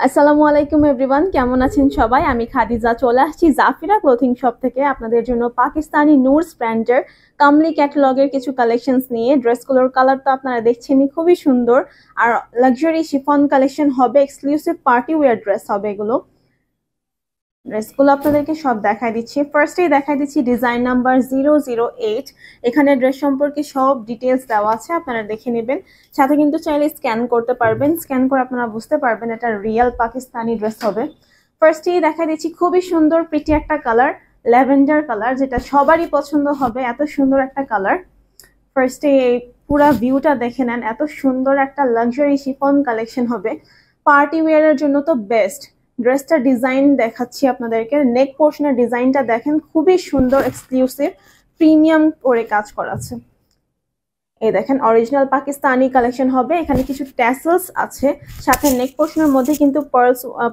আসসালামু আলাইকুম এভরিওয়ান, কেমন আছেন সবাই? আমি খাদিজা চলে আসছি জাফিরা ক্লোথিং শপ থেকে আপনাদের জন্য পাকিস্তানি নূরস ব্র্যান্ডের কামলি ক্যাটালগের কিছু কালেকশনস নিয়ে। ড্রেসগুলোর কালার তো আপনারা দেখছেনই, খুবই সুন্দর আর লাক্সারি শিফন কালেকশন হবে, এক্সক্লুসিভ পার্টি ওয়্যার ড্রেস হবে এগুলো। ড্রেসগুলো আপনাদেরকে সব দেখাই দিচ্ছি। ফার্স্টেই দেখাই দিচ্ছি ডিজাইন নাম্বার 008। এখানে ড্রেস সম্পর্কে সব ডিটেলস দেওয়া আছে, আপনারা দেখে নেবেন। সাথে কিন্তু চাইলে স্ক্যান করতে পারবেন, স্ক্যান করে আপনারা বুঝতে পারবেন এটা রিয়েল পাকিস্তানি ড্রেস হবে। ফার্স্টেই দেখাই দিচ্ছি খুবই সুন্দর প্রিটি একটা কালার, ল্যাভেন্ডার কালার, যেটা সবারই পছন্দ হবে। এত সুন্দর একটা কালার। ফার্স্টে এই পুরা ভিউটা দেখে নেন, এত সুন্দর একটা লাক্সারি শিফন কালেকশন হবে। পার্টি ওয়্যারের জন্য তো বেস্ট। ড্রেসটা ডিজাইন দেখাচ্ছি আপনাদেরকে, নেক পোর্শনের ডিজাইনটা দেখেন, খুবই সুন্দর, এক্সক্লুসিভ, প্রিমিয়াম করে কাজ করা আছে। এই দেখেন অরিজিনাল পাকিস্তানি কালেকশন হবে। এখানে কিছু ট্যাসেলস আছে, সাথে নেক পোর্শনের মধ্যে কিন্তু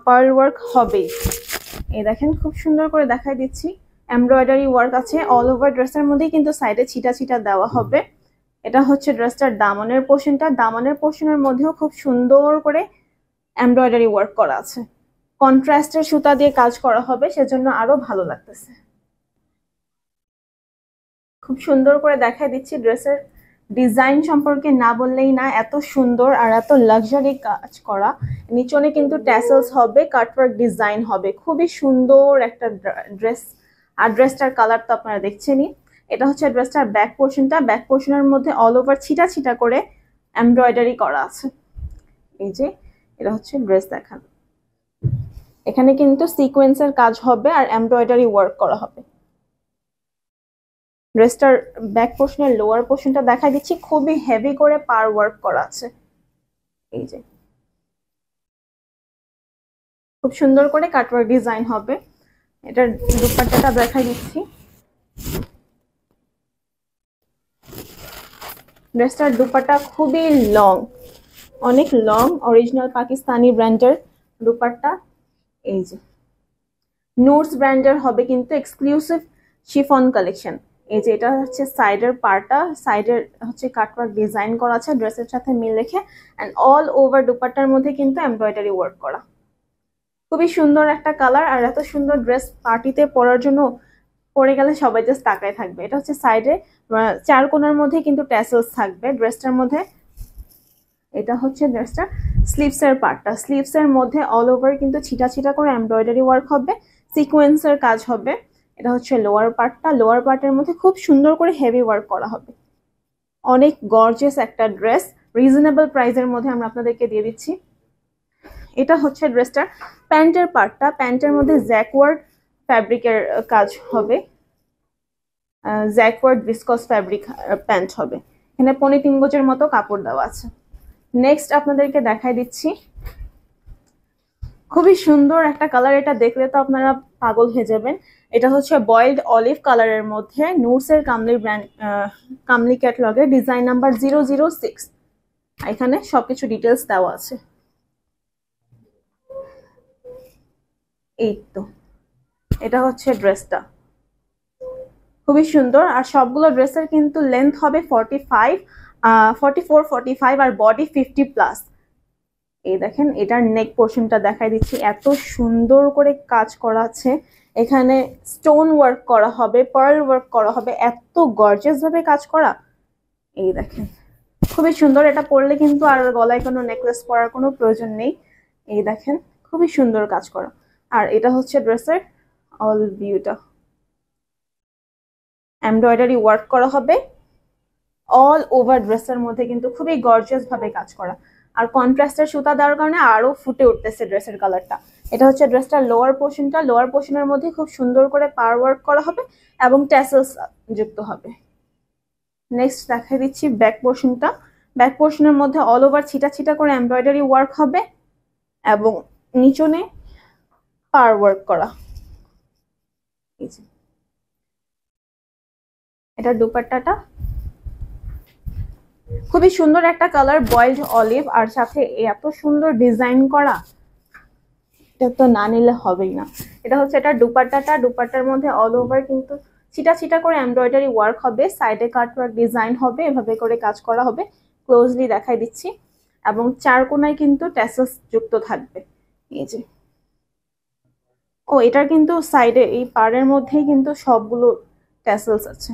পার্ল ওয়ার্ক হবে। এই দেখেন খুব সুন্দর করে দেখাই দিচ্ছি, এমব্রয়ডারি ওয়ার্ক আছে অল ওভার ড্রেসের মধ্যে, কিন্তু সাইডে ছিটা ছিটা দেওয়া হবে। এটা হচ্ছে ড্রেসটার দামনের পোর্শনটা, দামনের পোর্শনের মধ্যেও খুব সুন্দর করে এমব্রয়ডারি ওয়ার্ক করা আছে। কন্ট্রাস্টের সুতা দিয়ে কাজ করা হবে, সেজন্য আরো ভালো লাগতেছে। খুব সুন্দর করে দেখাই দিচ্ছি ড্রেসের ডিজাইন সম্পর্কে না বললেই না, এত সুন্দর আর এত লাক্সারি কাজ করা। নিচনে কিন্তু ট্যাসেলস হবে, কাটওয়ার্ক ডিজাইন হবে, খুবই সুন্দর একটা ড্রেস। আর ড্রেসটার কালার তো আপনারা দেখছেনই। এটা হচ্ছে ড্রেসটার ব্যাক পোর্শনটা, ব্যাক পোর্শনের মধ্যে অল ওভার ছিটা ছিটা করে এমব্রয়ডারি করা আছে। এই যে এটা হচ্ছে ড্রেস দেখান, এখানে কিন্তু সিকোয়েন্সের কাজ হবে আর এমব্রয়ডারি ওয়ার্ক করা হবে। ড্রেসটার ব্যাক পোর্শনের লোয়ার পোর্শনটা দেখা দিচ্ছি, খুবই হেভি করে পার ওয়ার্ক করা আছে। এই যে খুব সুন্দর করে কাটওয়ার্ক ডিজাইন হবে। এটার দুপাট্টাটা দেখা দিচ্ছি। ড্রেসটার দুপাট্টা খুবই লং, অনেক লং, অরিজিনাল পাকিস্তানি ব্র্যান্ডের দুপাট্টা। এই যে নূরস ব্র্যান্ডের হবে কিন্তু এক্সক্লুসিভ শিফন কালেকশন। এই যে এটা হচ্ছে সাইডের পার্টটা, সাইডের হচ্ছে কাটওয়ার্ক ডিজাইন করা আছে ড্রেসের সাথে মিল রেখে, এন্ড অল ওভার দুপাট্টার মধ্যে কিন্তু এমব্রয়ডারি ওয়ার্ক করা। খুবই সুন্দর একটা কালার, আর এত সুন্দর ড্রেস পার্টিতে পরার জন্য পরে গেলে সবাই জাস্ট তাকায় থাকবে। এটা হচ্ছে সাইডে চার কোণার মধ্যে কিন্তু ট্যাসেলস থাকবে ড্রেসটার মধ্যে। এটা হচ্ছে ড্রেসটা স্লিভস এর পার্টটা, স্লিভস এর মধ্যে অল ওভার কিন্তু ছিটা ছিটা করে এমব্রয়ডারি ওয়ার্ক হবে, সিকোয়েন্সের কাজ হবে। এটা হচ্ছে লোয়ার পার্টটা, লোয়ার পার্টের মধ্যে খুব সুন্দর করে হেভি ওয়ার্ক করা হবে। অনেক গর্জিয়াস একটা ড্রেস, রিজনেবল প্রাইসের মধ্যে আমরা আপনাদেরকে দিয়ে দিচ্ছি। এটা হচ্ছে ড্রেসটার প্যান্টের পার্টটা, প্যান্টের মধ্যে জ্যাকওয়ার্ড ফ্যাব্রিকের কাজ হবে, জ্যাকওয়ার্ড ভিসকস ফ্যাব্রিক প্যান্ট হবে। এখানে 3.5 গজের মতো কাপড় দেওয়া আছে। নেক্সট আপনাদেরকে দেখাই দিচ্ছি, খুবই সুন্দর একটা কালার, এটা দেখলে তো আপনারা পাগল হয়ে যাবেন। এটা হচ্ছে বয়েলড অলিভ কালারের মধ্যে নূরসের কামলি ব্র্যান্ড, কামলি ক্যাটালগের ডিজাইন নাম্বার 006। এখানে সবকিছু ডিটেলস দেওয়া আছে। এই তো এটা হচ্ছে ড্রেসটা, খুবই সুন্দর। আর সবগুলো ড্রেসের কিন্তু লেন্থ হবে 45, 44, 45 আর বডি 50+। এই দেখেন এটার নেক পোর্শনটা দেখাই দিচ্ছি, এত সুন্দর করে কাজ করা আছে। এখানে স্টোন ওয়ার্ক করা হবে, পার্ল ওয়ার্ক করা হবে, এত গর্জিয়াস ভাবে কাজ করা। এই দেখেন খুবই সুন্দর, এটা পরলে কিন্তু আর গলায় কোনো নেকলেস পরার কোনো প্রয়োজন নেই। এই দেখেন খুবই সুন্দর কাজ করা। আর এটা হচ্ছে ড্রেসের অল ভিউটা, এমব্রয়ডারি ওয়ার্ক করা হবে অল ওভার ড্রেসের মধ্যে, কিন্তু খুবই গর্জিয়াস ভাবে কাজ করা। আর কন্ট্রাস্টের সুতা দেওয়ার কারণে আরো ফুটে উঠতেছে ড্রেসের কালারটা। এটা হচ্ছে ড্রেসটার লোয়ার পোর্শনটা, লোয়ার পোর্শনের মধ্যে খুব সুন্দর করে পার ওয়ার্ক করা হবে এবং ট্যাসেলস যুক্ত হবে। নেক্সট দেখাই দিচ্ছি ব্যাক পোর্শনটা, ব্যাক পোর্শনের মধ্যে অল ওভার ছিটা ছিটা করে এমব্রয়ডারি ওয়ার্ক হবে এবং নিচনে পার ওয়ার্ক করা। এটা দুপাট্টাটা খুবই সুন্দর একটা কালার, বয়েলড অলিভ, আর সাথে এত সুন্দর ডিজাইন করা, এটা তো না নিলে হবেই না। এটা হচ্ছে এটা দুপাট্টাটা, দুপাট্টার মধ্যে অল ওভার কিন্তু ছিটা ছিটা করে এমব্রয়ডারি ওয়ার্ক হবে, সাইডে কাটওয়ার্ক ডিজাইন হবে, এভাবে করে কাজ করা হবে। ক্লোজলি দেখাই দিচ্ছি, এবং চার কোনায় কিন্তু ট্যাসেলস যুক্ত থাকবে। এই যে, ও এটার কিন্তু সাইডে এই পাড়ের মধ্যেই কিন্তু সবগুলো ট্যাসেলস আছে।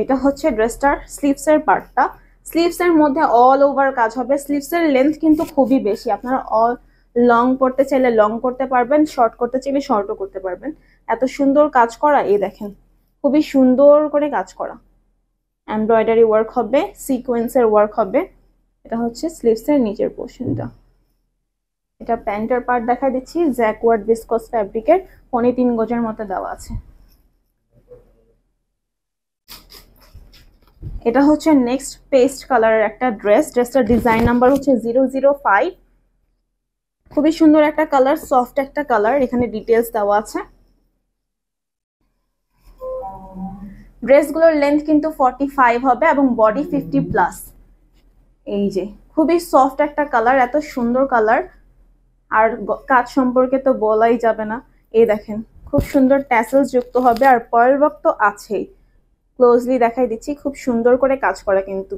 এটা হচ্ছে ড্রেসটার স্লিভসের পার্টটা। স্লিভসের মধ্যে অল ওভার কাজ হবে। স্লিভসের লেন্থ কিন্তু খুবই বেশি, আপনারা অল লং করতে চাইলে লং করতে পারবেন, শর্ট করতে চাইলে শর্টও করতে পারবেন। এত সুন্দর কাজ করা, এই দেখেন খুবই সুন্দর করে কাজ করা, এমব্রয়ডারি ওয়ার্ক হবে, সিকোয়েন্সের ওয়ার্ক হবে। এটা হচ্ছে স্লিভসের নিচের পোর্শনটা। এটা প্যান্টের পার্ট দেখা দিচ্ছি, জ্যাকওয়ার্ড ভিসকস ফ্যাব্রিকের 3.5 গজের মতো দেওয়া আছে। এটা হচ্ছে নেক্সট পেস্ট কালারের একটা ড্রেস। ড্রেসটার ডিজাইন নাম্বার হচ্ছে 005। খুবই সুন্দর একটা কালার, সফট একটা কালার, এখানে ডিটেলস দেওয়া আছে। ড্রেসগুলোর লেন্থ কিন্তু 45 হবে এবং বডি 50+। এই যে খুবই সফট একটা কালার, এত সুন্দর কালার, আর কাজ সম্পর্কে তো বলাই যাবে না। এই দেখেন খুব সুন্দর ট্যাসেলস যুক্ত হবে, আর পার্ল ওয়ার্ক তো আছেই। ক্লোজলি দেখাই দিচ্ছি, খুব সুন্দর করে কাজ করা কিন্তু।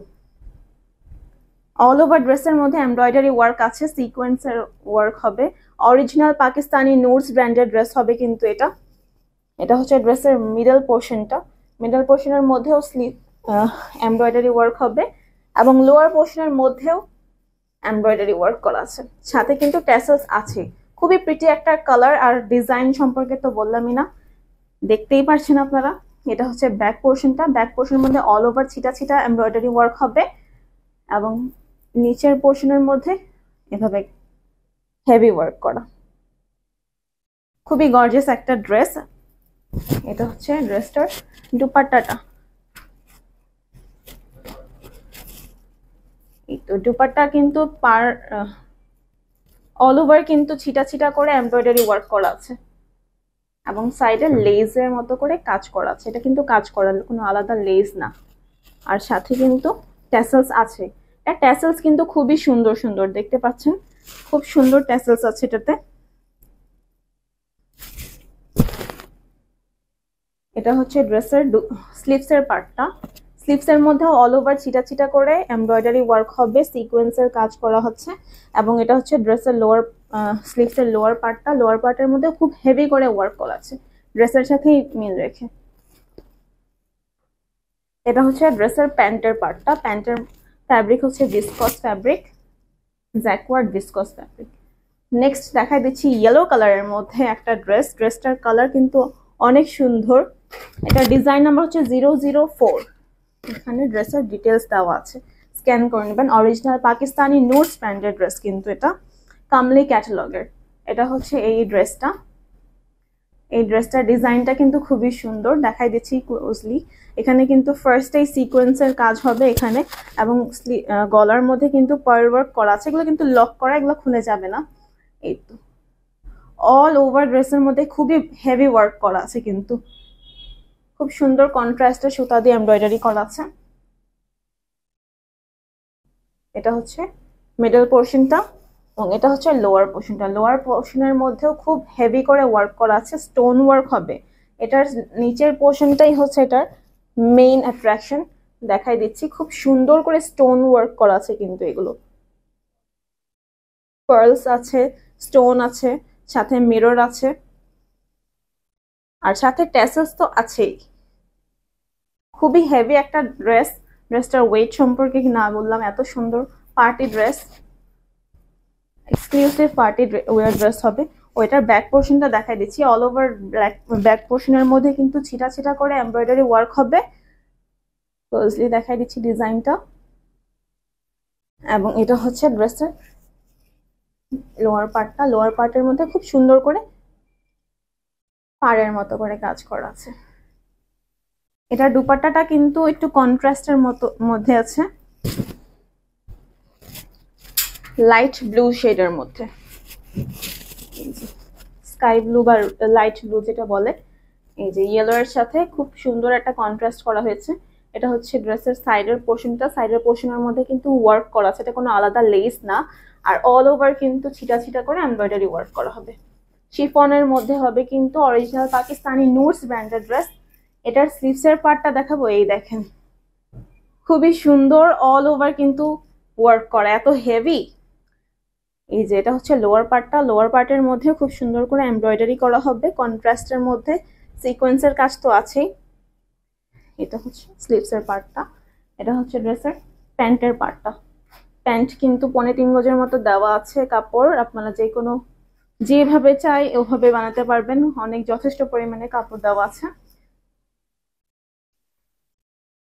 অল ওভার ড্রেসের মধ্যে এমব্রয়ডারি ওয়ার্ক আছে, সিকোয়েন্সের ওয়ার্ক হবে। অরিজিনাল পাকিস্তানি নুডস ব্র্যান্ডের ড্রেস হবে কিন্তু এটা। এটা হচ্ছে ড্রেসের মিডল পোর্শনটা। মিডল পোর্শনের মধ্যেও এমব্রয়ডারি ওয়ার্ক হবে এবং লোয়ার পোর্শনের মধ্যেও এমব্রয়ডারি ওয়ার্ক করা আছে, সাথে কিন্তু ট্যাসেলস আছে। খুবই প্রিটি একটা কালার, আর ডিজাইন সম্পর্কে তো বললামই না, দেখতেই পারছেন আপনারা। এটা হচ্ছে ব্যাক পোর্শনটা। ব্যাক পোর্শনের মধ্যে অল ওভার ছিটা ছিটা এমব্রয়ডারি ওয়ার্ক হবে এবং নিচের পোর্শনের মধ্যে এভাবে হেভি ওয়ার্ক করা। খুবই গর্জিয়াস একটা ড্রেস। এটা হচ্ছে ড্রেসটার দুপাট্টাটা। এই তো দুপাট্টা কিন্তু অল ওভার কিন্তু ছিটা ছিটা করে এমব্রয়ডারি ওয়ার্ক করা আছে এবং সাইডে লেজের মতো করে কাজ করা আছে। এটা কিন্তু কাজ করার কোনো আলাদা লেজ না, আর সাথে কিন্তু ট্যাসেলস আছে। এটা ট্যাসেলস কিন্তু খুবই সুন্দর সুন্দর, দেখতে পাচ্ছেন খুব সুন্দর ট্যাসেলস আছে এটাতে। এটা হচ্ছে ড্রেসের স্লিভসের পার্টটা। স্লিভসের মধ্যে অল ওভার ছিটা ছিটা করে এমব্রয়ডারি ওয়ার্ক হবে, সিকোয়েন্সের কাজ করা হচ্ছে। এবং এটা হচ্ছে ড্রেসের লোয়ার স্লিভসের লোয়ার পার্টটা। লোয়ার পার্টের মধ্যে খুব হেভি করে ওয়ার্ক করা আছে, ড্রেসের সাথেই মিল রেখে। এটা হচ্ছে ড্রেসের প্যান্টের পার্টটা। প্যান্টের ফ্যাব্রিক হচ্ছে viscose fabric, jacquard viscose fabric. Next দেখাই দিচ্ছি ইয়েলো কালারের মধ্যে একটা ড্রেস। ড্রেসটার কালার কিন্তু অনেক সুন্দর। এটা ডিজাইন নাম্বার হচ্ছে 004। এখানে ড্রেসের ডিটেলস দেওয়া আছে, স্ক্যান করে নেবেন। অরিজিনাল পাকিস্তানি নুডস ব্র্যান্ডের ড্রেস কিন্তু এটা, কামলি ক্যাটালগের। এটা হচ্ছে এই ড্রেসটা। এই ড্রেসটার ডিজাইনটা কিন্তু খুবই সুন্দর, দেখাই দিচ্ছি ক্লোজলি। এখানে কিন্তু ফার্স্টেই সিকোয়েন্সের কাজ হবে এখানে, এবং গলার মধ্যে কিন্তু পার্ল ওয়ার্ক করা আছে। এগুলো কিন্তু লক করা, এগুলো খুলে যাবে না। এই তো অল ওভার ড্রেসের মধ্যে খুবই হেভি ওয়ার্ক করা আছে, কিন্তু খুব সুন্দর কন্ট্রাস্টের সুতা দিয়ে এমব্রয়ডারি করা আছে। এটা হচ্ছে মিডল পোর্শনটা এবং এটা হচ্ছে লোয়ার পোর্শনটা। লোয়ার পোর্শনের মধ্যেও খুব হেভি করে ওয়ার্ক করা আছে, স্টোন ওয়ার্ক হবে। এটার নিচের পোর্শনটাই হচ্ছে এটার মেইন অ্যাট্রাকশন, দেখাই দিচ্ছি। খুব সুন্দর করে স্টোন ওয়ার্ক করা আছে কিন্তু, এগুলো পার্লস আছে, স্টোন আছে, সাথে মিরর আছে, আর সাথে ট্যাসেলস তো আছেই। খুবই হেভি একটা ড্রেস। ড্রেসটার ওয়েট সম্পর্কে কি না বললাম, এত সুন্দর party dress, exclusive party wear dress হবে। ওইটার ব্যাক পোর্শনটা দেখাই দিচ্ছি। অল ওভার ব্যাক পোর্শনের মধ্যে কিন্তু ছিটা ছিটা করে এমব্রয়ডারি ওয়ার্ক হবে। ক্লোজলি দেখাই দিচ্ছি ডিজাইনটা। এবং এটা হচ্ছে ড্রেসের লোয়ার পার্টটা। লোয়ার পার্টের মধ্যে খুব সুন্দর করে পাড়ের মতো করে কাজ করা আছে। এটার দুপাট্টাটা কিন্তু একটু কন্ট্রাস্টের মধ্যে আছে, লাইট ব্লু শেডের মধ্যে, স্কাই ব্লু বা লাইট ব্লু যেটা বলে। এই যে ইয়েলো এর সাথে খুব সুন্দর একটা কন্ট্রাস্ট করা হয়েছে। এটা হচ্ছে ড্রেসের সাইডের পোর্শনটা। সাইডের পোর্শনের মধ্যে কিন্তু ওয়ার্ক করা আছে, এটা কোনো আলাদা লেস না, আর অল ওভার কিন্তু ছিটা ছিটা করে এমব্রয়ডারি ওয়ার্ক করা হবে। শিফনের মধ্যে হবে কিন্তু অরিজিনাল পাকিস্তানি নুডস ব্র্যান্ডের ড্রেস। এটার স্লিভসের পার্টটা দেখাবো, এই দেখেন খুবই সুন্দর, অল ওভার কিন্তু ওয়ার্ক করা, এত হেভি। এই যে এটা হচ্ছে লোয়ার পার্টটা, লোয়ার পার্টের মধ্যে খুব সুন্দর করে এমব্রয়ডারি করা হবে কন্ট্রাস্টের মধ্যে, সিকোয়েন্সের কাজ তো আছেই। এটা হচ্ছে স্লিভসের পার্টটা, এটা হচ্ছে ড্রেসের প্যান্টের পার্টটা। প্যান্ট কিন্তু 3.5 গজের মতো দেওয়া আছে কাপড়, আপনারা যে কোনো যেভাবে চাই ওভাবে বানাতে পারবেন, অনেক যথেষ্ট পরিমাণে কাপড় দেওয়া আছে।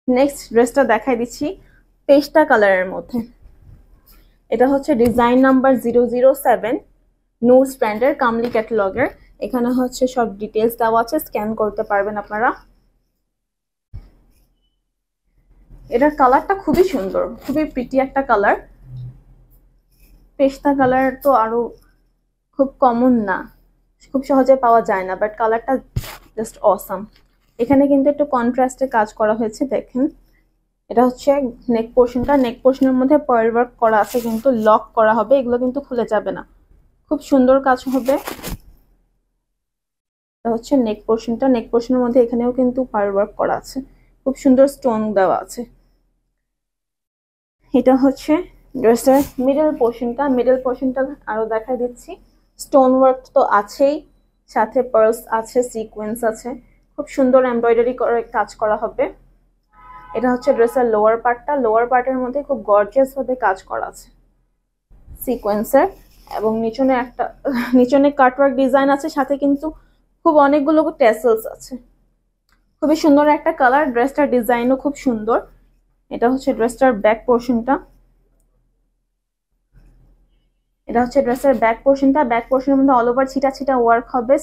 নেক্সট ড্রেসটা দেখাই দিচ্ছি পেস্টা কালারের মধ্যে। এটা হচ্ছে ডিজাইন নাম্বার 007, নুডস ব্র্যান্ডের কামলি ক্যাটালগের। এখানে হচ্ছে সব ডিটেলস দেওয়া আছে, স্ক্যান করতে পারবেন আপনারা। এটার কালারটা খুবই সুন্দর, খুবই প্রিটি একটা কালার। পেস্তা কালার তো আরো খুব কমন না, খুব সহজে পাওয়া যায় না, বাট কালারটা জাস্ট অসাম। এখানে কিন্তু একটু কন্ট্রাস্টে কাজ করা হয়েছে, দেখেন। এটা হচ্ছে নেক পোর্শনটা, নেক পোর্শনের মধ্যে পার্ল ওয়ার্ক করা আছে, কিন্তু লক করা হবে, এগুলো কিন্তু খুলে যাবে না, খুব সুন্দর কাজ হবে। এটা হচ্ছে নেক পোর্শনটা, নেক পোর্শনের মধ্যে এখানেও কিন্তু পার্ল ওয়ার্ক করা আছে, খুব সুন্দর স্টোন দেওয়া আছে। এটা হচ্ছে ড্রেসের মিডল পোর্শনটা, মিডল পোর্শনটা আরো দেখা দিচ্ছি। স্টোন ওয়ার্ক তো আছেই, সাথে পার্লস আছে, সিকোয়েন্স আছে, খুব সুন্দর এমব্রয়ডারি করে কাজ করা হবে। এটা হচ্ছে ড্রেসের লোয়ার পার্টটা, লোয়ার পার্টের মধ্যে খুব গর্জিয়াস ভাবে কাজ করা আছে সিকোয়েন্সের, এবং নিচনে কাটওয়ার্ক ডিজাইন আছে, সাথে কিন্তু খুব অনেকগুলো টেসেলস আছে। খুবই সুন্দর একটা কালার, ড্রেসটার ডিজাইনও খুব সুন্দর। এটা হচ্ছে ড্রেসটার ব্যাক পোর্শনটা, এটা হচ্ছে ড্রেসের ব্যাক পোর্শনটা। ব্যাক পোর্শনের মধ্যে অল ওভার ছিটা ছিটা ওয়ার্ক হবে,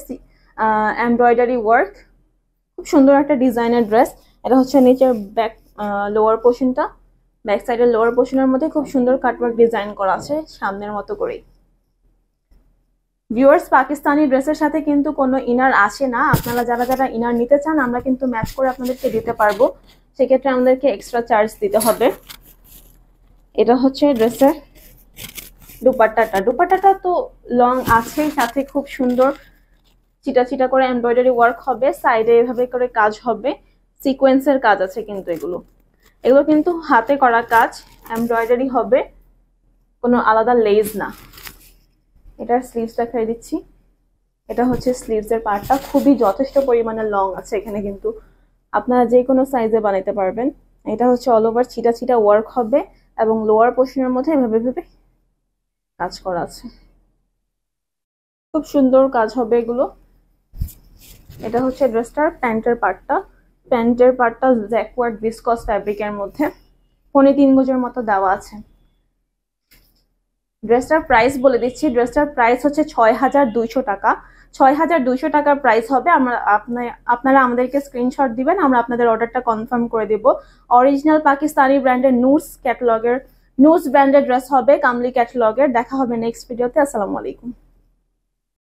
এমব্রয়ডারি ওয়ার্ক, খুব সুন্দর একটা ডিজাইনের ড্রেস। এটা হচ্ছে নিচের ব্যাক লোয়ার পোর্শনটা, ব্যাক সাইডের লোয়ার পোর্শনের মধ্যে খুব সুন্দর কাটওয়ার্ক ডিজাইন করা আছে সামনের মতো করেই। ভিউয়ার্স, পাকিস্তানি ড্রেসের সাথে কিন্তু কোনো ইনার আসে না, আপনারা যারা যারা ইনার নিতে চান আমরা কিন্তু ম্যাচ করে আপনাদেরকে দিতে পারবো, সেক্ষেত্রে আমাদেরকে এক্সট্রা চার্জ দিতে হবে। এটা হচ্ছে ড্রেসের দুপাট্টাটা, দুপাট্টাটা তো লং আছে, সাথে খুব সুন্দর চিটা চিটা করে এমব্রয়ডারি ওয়ার্ক হবে, সাইডে এভাবে করে কাজ হবে, সিকোয়েন্সের কাজ আছে, কিন্তু এগুলো কিন্তু হাতে করা কাজ, এমব্রয়ডারি হবে, কোনো আলাদা লেজ না। এটার স্লিভস দেখাই দিচ্ছি, এটা হচ্ছে স্লিভসের পার্টটা, খুবই যথেষ্ট পরিমাণে লং আছে, এখানে কিন্তু আপনারা যে কোনো সাইজে বানাইতে পারবেন। এটা হচ্ছে অল ওভার ছিটা ছিটা ওয়ার্ক হবে, এবং লোয়ার পোর্শনের মধ্যে এভাবে এভাবে কাজ করা আছে, খুব সুন্দর কাজ হবে এগুলো। এটা হচ্ছে ড্রেসটার প্যান্টের পার্টটা, প্যান্টের পার্টটা জ্যাকওয়ার্ড ভিসকস ফ্যাব্রিকের মধ্যে 3.5 গজের মতো দেওয়া আছে। ড্রেসটার প্রাইস বলে দিচ্ছি, ড্রেসটার প্রাইস হচ্ছে 6200 টাকা। 6200 টাকার প্রাইস হবে। আপনারা আমাদেরকে স্ক্রিনশট দিবেন, আমরা আপনাদের অর্ডারটা কনফার্ম করে দেব। অরিজিনাল পাকিস্তানি ব্র্যান্ডের নুডস ব্র্যান্ডের ড্রেস হবে, কামলি ক্যাটালগের। দেখা হবে নেক্সট ভিডিওতে। আসসালামু আলাইকুম।